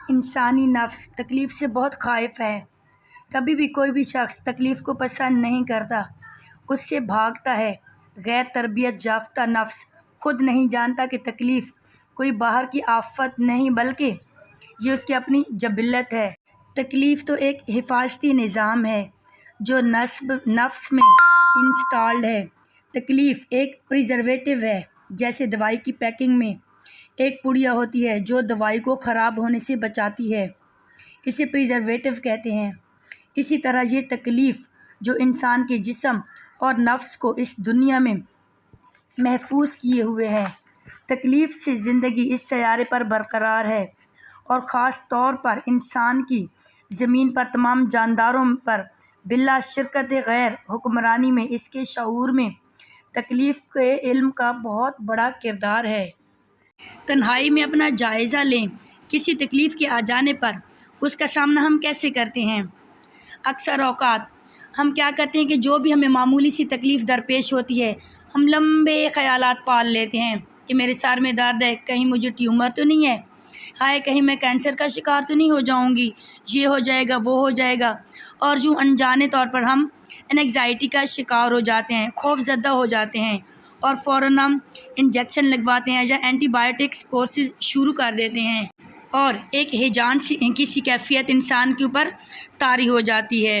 انسانی نفس تکلیف سے بہت خائف ہے۔ کبھی بھی کوئی بھی شخص تکلیف کو پسند نہیں کرتا، اس سے بھاگتا ہے۔ غیر تربیت یافتہ نفس خود نہیں جانتا کہ تکلیف کوئی باہر کی آفت نہیں بلکہ یہ اس کی اپنی جبلت ہے۔ تکلیف تو ایک حفاظتی نظام ہے جو نفس میں انسٹالڈ ہے۔ تکلیف ایک پریزرویٹو ہے، جیسے دوائی کی پیکنگ میں ایک پڑیا ہوتی ہے جو دوائی کو خراب ہونے سے بچاتی ہے، اسے پریزرویٹو کہتے ہیں۔ اسی طرح یہ تکلیف جو انسان کے جسم اور نفس کو اس دنیا میں محفوظ کیے ہوئے ہے۔ تکلیف سے زندگی اس سیارے پر برقرار ہے اور خاص طور پر انسان کی زمین پر تمام جانداروں پر بلا شرکت غیر حکمرانی میں اس کے شعور میں تکلیف کے علم کا بہت بڑا کردار ہے۔ تنہائی میں اپنا جائزہ لیں، کسی تکلیف کے آ جانے پر اس کا سامنا ہم کیسے کرتے ہیں؟ اکثر اوقات ہم کیا کرتے ہیں کہ جو بھی ہمیں معمولی سی تکلیف درپیش ہوتی ہے، ہم لمبے خیالات پال لیتے ہیں کہ میرے سر میں درد ہے، کہیں مجھے ٹیومر تو نہیں ہے، ہائے کہیں میں کینسر کا شکار تو نہیں ہو جاؤں گی، یہ ہو جائے گا وہ ہو جائے گا، اور جو انجانے طور پر ہم انگزائٹی کا شکار ہو جاتے ہیں، خوف زدہ ہو جاتے ہیں اور فوراً ہم انجیکشن لگواتے ہیں یا اینٹی بائیوٹکس کورسز شروع کر دیتے ہیں اور ایک ہیجان کی سی کیفیت انسان کے اوپر طاری ہو جاتی ہے۔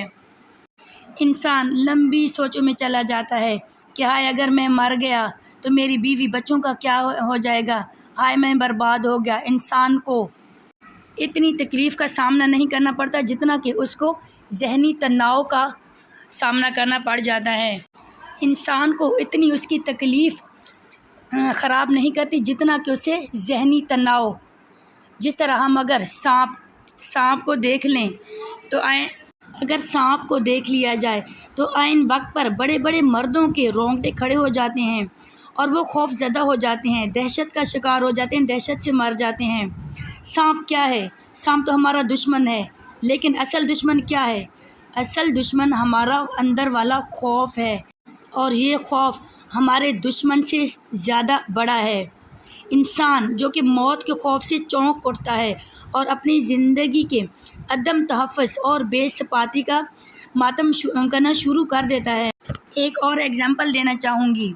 انسان لمبی سوچوں میں چلا جاتا ہے کہ ہائے اگر میں مر گیا تو میری بیوی بچوں کا کیا ہو جائے گا، ہائے میں برباد ہو گیا۔ انسان کو اتنی تکلیف کا سامنا نہیں کرنا پڑتا جتنا کہ اس کو ذہنی تناؤ کا سامنا کرنا پڑ جاتا ہے۔ انسان کو اتنی اس کی تکلیف خراب نہیں کرتی جتنا کہ اسے ذہنی تناؤ۔ جس طرح ہم اگر سانپ کو دیکھ لیں تو اگر سانپ کو دیکھ لیا جائے تو عین وقت پر بڑے بڑے مردوں کے رونگٹے کھڑے ہو جاتے ہیں اور وہ خوف زدہ ہو جاتے ہیں، دہشت کا شکار ہو جاتے ہیں، دہشت سے مر جاتے ہیں۔ سانپ کیا ہے؟ سانپ تو ہمارا دشمن ہے، لیکن اصل دشمن کیا ہے؟ اصل دشمن ہمارا اندر والا خوف ہے، اور یہ خوف ہمارے دشمن سے زیادہ بڑا ہے۔ انسان جو کہ موت کے خوف سے چونک اٹھتا ہے اور اپنی زندگی کے عدم تحفظ اور بے ثباتی کا ماتم کرنا شروع کر دیتا ہے۔ ایک اور ایگزامپل دینا چاہوں گی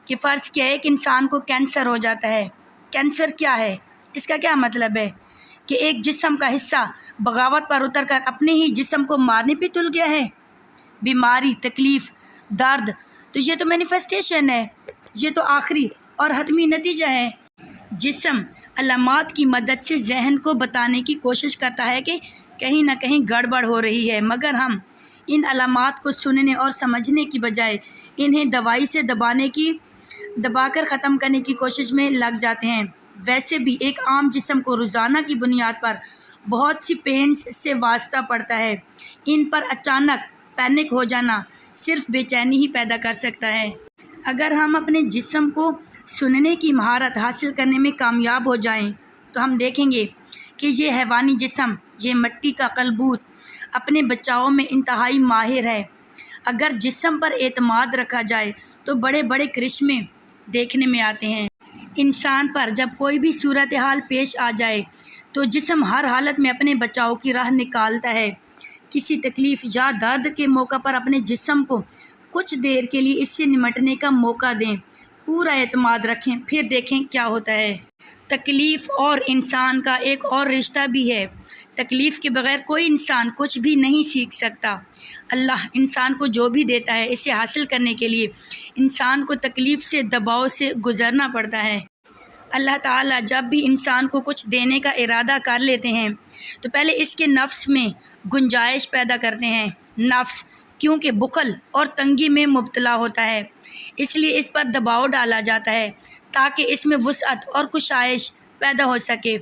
کہ فرض کیا ایک انسان کو کینسر ہو جاتا ہے۔ کینسر کیا ہے؟ اس کا کیا مطلب ہے کہ ایک جسم کا حصہ بغاوت پر اتر کر اپنے ہی جسم کو مارنے پہ تل گیا ہے۔ بیماری، تکلیف، درد، تو یہ تو مینیفیسٹیشن ہے، یہ تو آخری اور حتمی نتیجہ ہے۔ جسم علامات کی مدد سے ذہن کو بتانے کی کوشش کرتا ہے کہ کہیں نہ کہیں گڑبڑ ہو رہی ہے، مگر ہم ان علامات کو سننے اور سمجھنے کی بجائے انہیں دوائی سے دبا کر ختم کرنے کی کوشش میں لگ جاتے ہیں۔ ویسے بھی ایک عام جسم کو روزانہ کی بنیاد پر بہت سی پینز سے واسطہ پڑتا ہے۔ ان پر اچانک پینک ہو جانا صرف بے چینی ہی پیدا کر سکتا ہے۔ اگر ہم اپنے جسم کو سننے کی مہارت حاصل کرنے میں کامیاب ہو جائیں تو ہم دیکھیں گے کہ یہ حیوانی جسم، یہ مٹی کا کلبوت اپنے بچاؤ میں انتہائی ماہر ہے۔ اگر جسم پر اعتماد رکھا جائے تو بڑے بڑے کرشمے دیکھنے میں آتے ہیں۔ انسان پر جب کوئی بھی صورتحال پیش آ جائے تو جسم ہر حالت میں اپنے بچاؤ کی راہ نکالتا ہے۔ کسی تکلیف یا درد کے موقع پر اپنے جسم کو کچھ دیر کے لیے اس سے نمٹنے کا موقع دیں، پورا اعتماد رکھیں، پھر دیکھیں کیا ہوتا ہے۔ تکلیف اور انسان کا ایک اور رشتہ بھی ہے۔ تکلیف کے بغیر کوئی انسان کچھ بھی نہیں سیکھ سکتا۔ اللہ انسان کو جو بھی دیتا ہے، اسے حاصل کرنے کے لیے انسان کو تکلیف سے، دباؤ سے گزرنا پڑتا ہے۔ اللہ تعالیٰ جب بھی انسان کو کچھ دینے کا ارادہ کر لیتے ہیں تو پہلے اس کے نفس میں گنجائش پیدا کرتے ہیں۔ نفس کیونکہ بخل اور تنگی میں مبتلا ہوتا ہے، اس لیے اس پر دباؤ ڈالا جاتا ہے تاکہ اس میں وسعت اور کشائش پیدا ہو سکے۔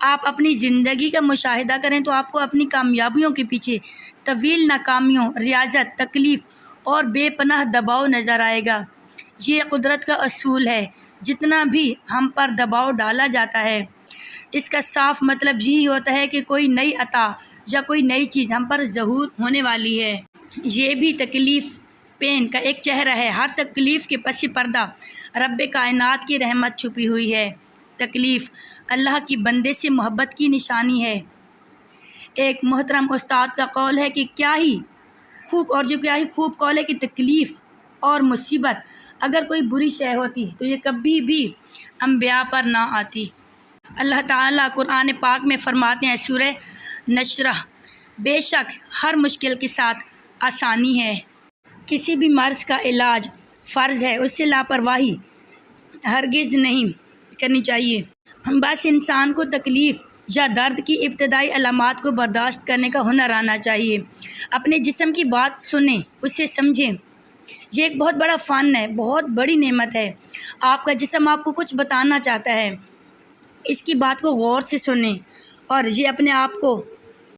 آپ اپنی زندگی کا مشاہدہ کریں تو آپ کو اپنی کامیابیوں کے پیچھے طویل ناکامیوں، ریاضت، تکلیف اور بے پناہ دباؤ نظر آئے گا۔ یہ قدرت کا اصول ہے، جتنا بھی ہم پر دباؤ ڈالا جاتا ہے اس کا صاف مطلب یہی ہوتا ہے کہ کوئی نئی عطا یا کوئی نئی چیز ہم پر ظہور ہونے والی ہے۔ یہ بھی تکلیف پین کا ایک چہرہ ہے۔ ہر تکلیف کے پس پردہ رب کائنات کی رحمت چھپی ہوئی ہے۔ تکلیف اللہ کی بندے سے محبت کی نشانی ہے۔ ایک محترم استاد کا قول ہے کہ کیا ہی خوب قول ہے کہ تکلیف اور مصیبت اگر کوئی بری شے ہوتی تو یہ کبھی بھی انبیاء پر نہ آتی۔ اللہ تعالیٰ قرآن پاک میں فرماتے ہیں سورہ نشرح، بے شک ہر مشکل کے ساتھ آسانی ہے۔ کسی بھی مرض کا علاج فرض ہے، اس سے لاپرواہی ہرگز نہیں کرنی چاہیے۔ بس انسان کو تکلیف یا درد کی ابتدائی علامات کو برداشت کرنے کا ہنر آنا چاہیے۔ اپنے جسم کی بات سنیں، اسے سمجھیں۔ یہ ایک بہت بڑا فن ہے، بہت بڑی نعمت ہے۔ آپ کا جسم آپ کو کچھ بتانا چاہتا ہے، اس کی بات کو غور سے سنیں اور یہ اپنے آپ کو